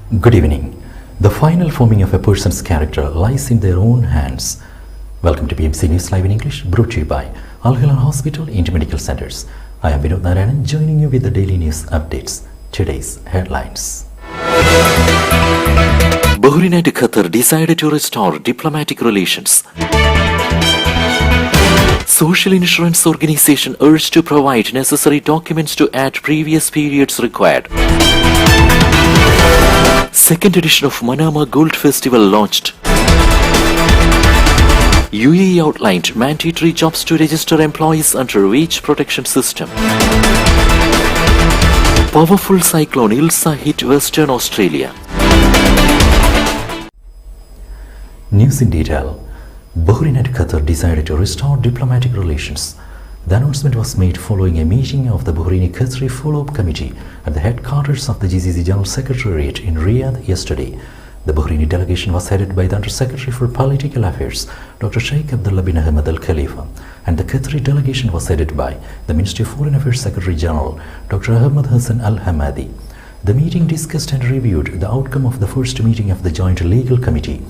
Good evening. The final forming of a person's character lies in their own hands. Welcome to BMC News Live in English, brought to you by Al Hilal Hospital and Medical Centers. I am Vinod Narayanan, joining you with the daily news updates. Today's headlines. Bahrain and Qatar decided to restore diplomatic relations. Social Insurance Organization urged to provide necessary documents to add previous periods required. Second edition of Manama Gold Festival launched. UAE outlined mandatory jobs to register employees under wage protection system. Powerful cyclone Ilsa hit Western Australia. News in detail. Bahrain and Qatar decided to restore diplomatic relations. The announcement was made following a meeting of the Bahraini-Qatari Follow-up Committee at the headquarters of the GCC General Secretariat in Riyadh yesterday. The Bahraini delegation was headed by the Under-Secretary for Political Affairs, Dr. Sheikh Abdullah bin Ahmed Al Khalifa, and the Qatari delegation was headed by the Ministry of Foreign Affairs Secretary General, Dr. Ahmed Hassan Al Hamadi. The meeting discussed and reviewed the outcome of the first meeting of the Joint Legal Committee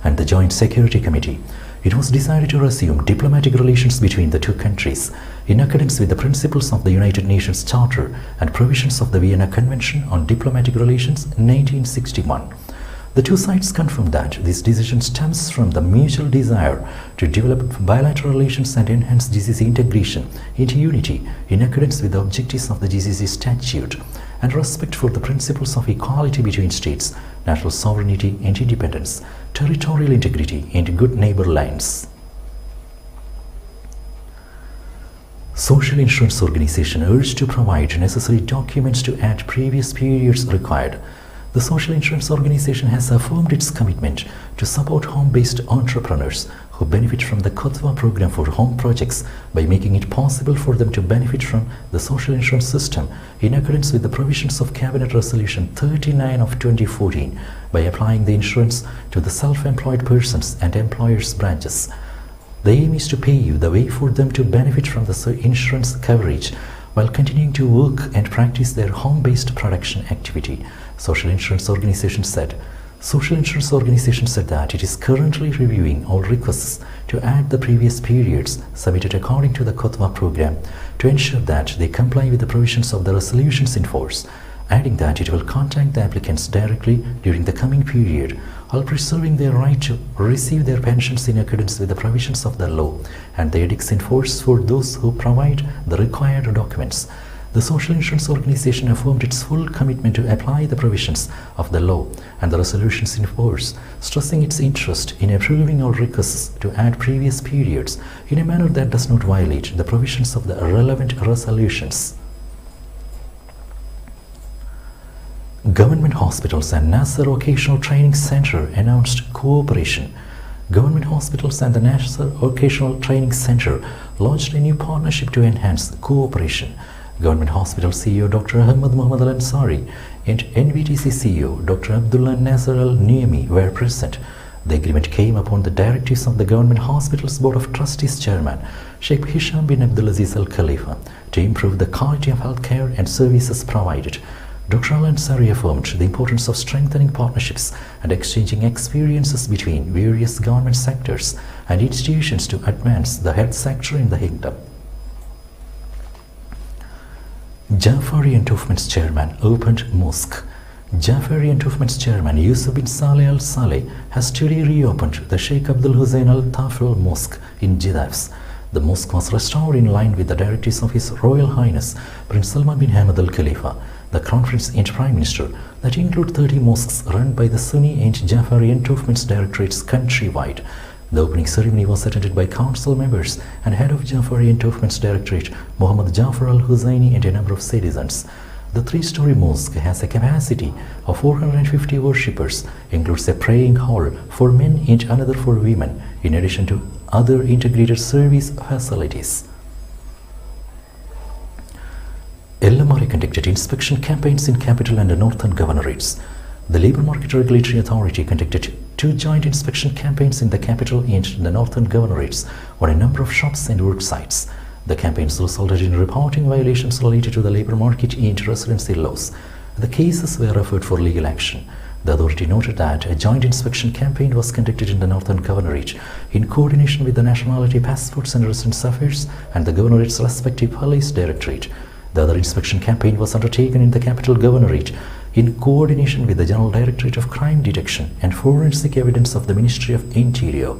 and the Joint Security Committee. It was decided to resume diplomatic relations between the two countries in accordance with the principles of the United Nations Charter and provisions of the Vienna Convention on Diplomatic Relations 1961. The two sides confirmed that this decision stems from the mutual desire to develop bilateral relations and enhance GCC integration into unity in accordance with the objectives of the GCC Statute and respect for the principles of equality between states, national sovereignty and independence, territorial integrity and good neighbor lines. Social Insurance Organization urged to provide necessary documents to add previous periods required. The Social Insurance Organization has affirmed its commitment to support home-based entrepreneurs who benefit from the Kotwa program for home projects by making it possible for them to benefit from the social insurance system in accordance with the provisions of Cabinet Resolution 39 of 2014 by applying the insurance to the self-employed persons and employers' branches. The aim is to pave the way for them to benefit from the insurance coverage while continuing to work and practice their home-based production activity, Social Insurance Organization said. Social Insurance Organization said that it is currently reviewing all requests to add the previous periods submitted according to the Kotwa program to ensure that they comply with the provisions of the resolutions in force, adding that it will contact the applicants directly during the coming period while preserving their right to receive their pensions in accordance with the provisions of the law and the edicts in force for those who provide the required documents. The Social Insurance Organization affirmed its full commitment to apply the provisions of the law and the resolutions in force, stressing its interest in approving all requests to add previous periods in a manner that does not violate the provisions of the relevant resolutions. Government hospitals and Nasser Vocational Training Center announced cooperation. Government hospitals and the Nasser Vocational Training Center launched a new partnership to enhance cooperation. Government Hospital CEO Dr. Ahmed Mohammad Al Ansari and NVTC CEO Dr. Abdullah Nasser Al Niemi were present. The agreement came upon the directives of the Government Hospitals Board of Trustees Chairman Sheikh Hisham bin Abdulaziz Al Khalifa to improve the quality of healthcare and services provided. Dr. Al Ansari affirmed the importance of strengthening partnerships and exchanging experiences between various government sectors and institutions to advance the health sector in the kingdom. Jafari Endowments Chairman opened mosque. Jafari Endowments Chairman Yusuf bin Saleh Al Saleh has today reopened the Sheikh Abdul Hussein Al Tafel Mosque in Jeddah. The mosque was restored in line with the directives of His Royal Highness Prince Salman bin Hamad Al Khalifa, the Crown Prince and Prime Minister, that include 30 mosques run by the Sunni and Jafari Endowments Directorates countrywide. The opening ceremony was attended by council members and head of Jafari Endowments Directorate Muhammad Jafar Al Husaini and a number of citizens. The three-story mosque has a capacity of 450 worshippers, includes a praying hall for men and another for women, in addition to other integrated service facilities. LMRA conducted inspection campaigns in capital and northern governorates. The Labour Market Regulatory Authority conducted 2 joint inspection campaigns in the capital and the northern governorates on a number of shops and work sites. The campaigns resulted in reporting violations related to the labour market and residency laws. The cases were referred for legal action. The authority noted that a joint inspection campaign was conducted in the Northern Governorate in coordination with the Nationality, Passports and Residence Affairs and the Governorate's respective police directorate. The other inspection campaign was undertaken in the Capital Governorate in coordination with the General Directorate of Crime Detection and Forensic Evidence of the Ministry of Interior.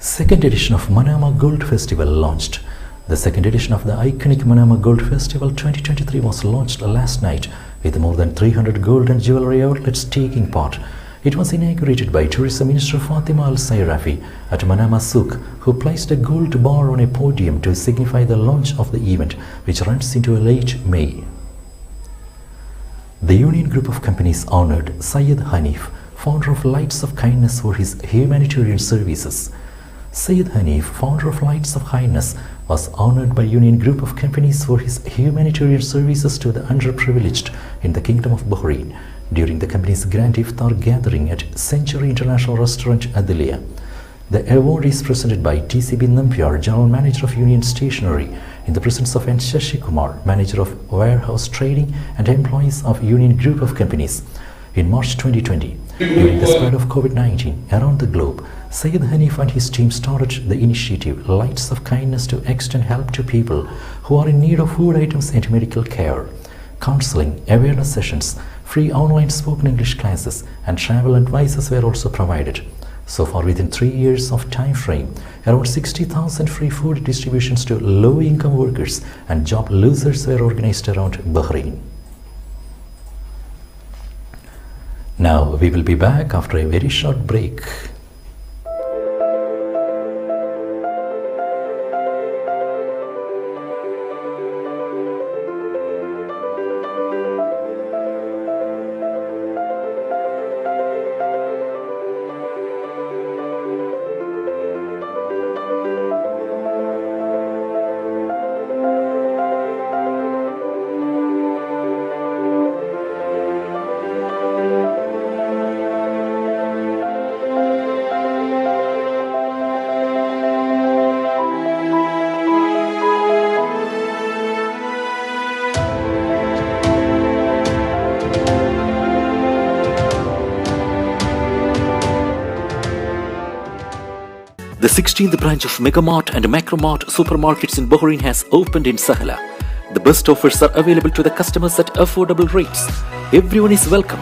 Second edition of Manama Gold Festival launched. The second edition of the iconic Manama Gold Festival 2023 was launched last night with more than 300 gold and jewelry outlets taking part. It was inaugurated by Tourism Minister Fatima Al-Sayrafi at Manama Souk, who placed a gold bar on a podium to signify the launch of the event, which runs into late May. The Union Group of Companies honored Syed Hanif, founder of Lights of Kindness, for his humanitarian services. Syed Hanif, founder of Lights of Kindness, was honored by Union Group of Companies for his humanitarian services to the underprivileged in the Kingdom of Bahrain during the company's Grand Iftar gathering at Century International Restaurant, Adliya. The award is presented by TCB Nampiar, General Manager of Union Stationery, in the presence of N. Shashi Kumar, Manager of Warehouse Trading, and employees of Union Group of Companies. In March 2020, during the spread of COVID-19 around the globe, Syed Hanif and his team started the initiative Lights of Kindness to extend help to people who are in need of food items and medical care. Counseling, awareness sessions, free online spoken English classes, and travel advices were also provided. So far, within 3 years of time frame, around 60,000 free food distributions to low-income workers and job losers were organized around Bahrain. Now we will be back after a very short break. The 16th branch of Megamart and Macromart supermarkets in Bahrain has opened in Sahla. The best offers are available to the customers at affordable rates. Everyone is welcome.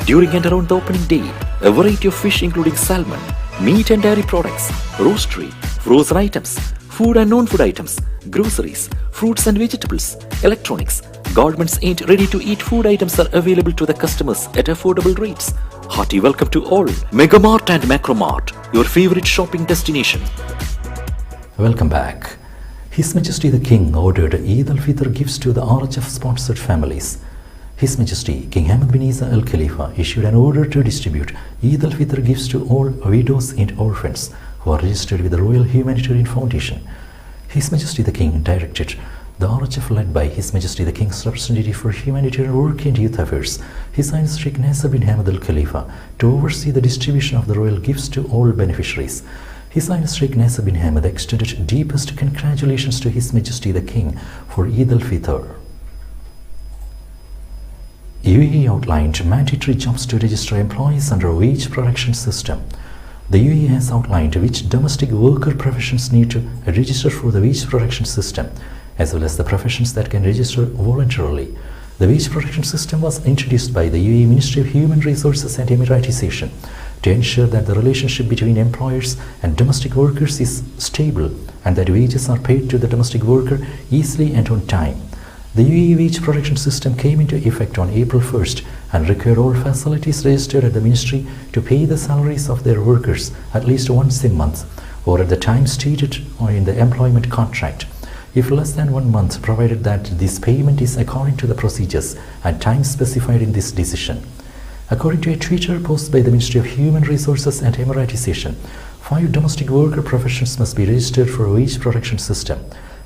During and around the opening day, a variety of fish including salmon, meat and dairy products, roastery, frozen items, food and non-food items, groceries, fruits and vegetables, electronics, garments and ready-to-eat food items are available to the customers at affordable rates. Hearty welcome to all. Megamart and Macromart, your favorite shopping destination. Welcome back. His Majesty the King ordered Eid al-Fitr gifts to the RHF-sponsored families. His Majesty King Hamad bin Isa Al Khalifa issued an order to distribute Eid al-Fitr gifts to all widows and orphans who are registered with the Royal Humanitarian Foundation. His Majesty the King directed the RHF, led by His Majesty the King's representative for humanitarian work and youth affairs, His Highness Sheikh Nasser bin Hamad Al Khalifa, to oversee the distribution of the royal gifts to all beneficiaries. His Highness Sheikh Nasser bin Hamad extended deepest congratulations to His Majesty the King for Eid al-Fitr. UAE outlined mandatory jobs to register employees under a wage protection system. The UAE has outlined which domestic worker professions need to register for the wage protection system, as well as the professions that can register voluntarily. The wage protection system was introduced by the UAE Ministry of Human Resources and Emiratization to ensure that the relationship between employers and domestic workers is stable and that wages are paid to the domestic worker easily and on time. The UAE wage protection system came into effect on April 1st and required all facilities registered at the ministry to pay the salaries of their workers at least once a month or at the time stated or in the employment contract, if less than 1 month, provided that this payment is according to the procedures and time specified in this decision. According to a Twitter post by the Ministry of Human Resources and Emiratization, 5 domestic worker professions must be registered for a wage protection system.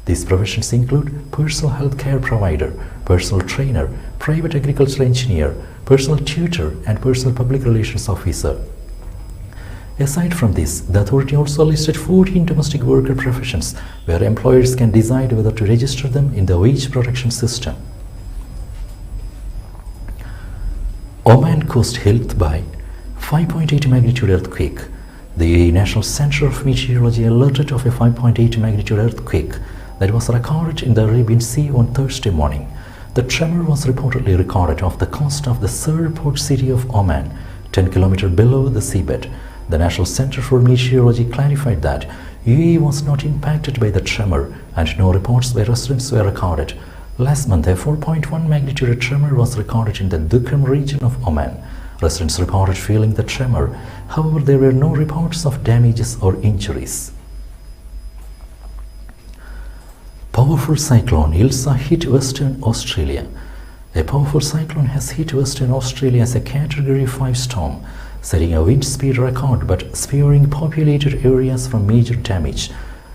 These professions include personal health care provider, personal trainer, private agricultural engineer, personal tutor, and personal public relations officer. Aside from this, the authority also listed 14 domestic worker professions where employers can decide whether to register them in the wage protection system. Oman coast hit by 5.8 magnitude earthquake. The UAE National Center of Meteorology alerted of a 5.8 magnitude earthquake that was recorded in the Arabian Sea on Thursday morning. The tremor was reportedly recorded off the coast of the third port city of Oman, 10 km below the seabed. The National Center for Meteorology clarified that UAE was not impacted by the tremor and no reports by residents were recorded. Last month, a 4.1 magnitude tremor was recorded in the Dukam region of Oman. Residents reported feeling the tremor. However, there were no reports of damages or injuries. Powerful cyclone Ilsa hit Western Australia. A powerful cyclone has hit Western Australia as a Category 5 storm, setting a wind speed record but sparing populated areas from major damage.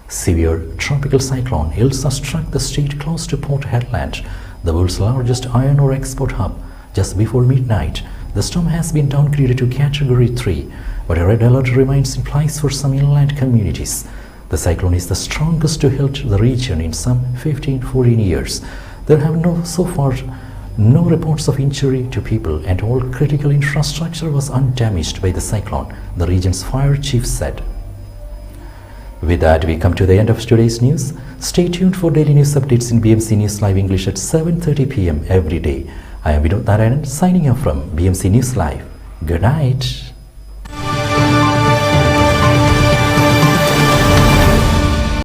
Severe tropical cyclone Ilsa struck the state close to Port Hedland, the world's largest iron ore export hub, just before midnight. The storm has been downgraded to Category 3, but a red alert remains in place for some inland communities. The cyclone is the strongest to hit the region in some 15-14 years. There have so far no reports of injury to people, and all critical infrastructure was undamaged by the cyclone, the region's fire chief said. With that, we come to the end of today's news. Stay tuned for daily news updates in BMC News Live English at 7:30 p.m. every day. I am Vinod Narayanan signing off from BMC News Live. Good night.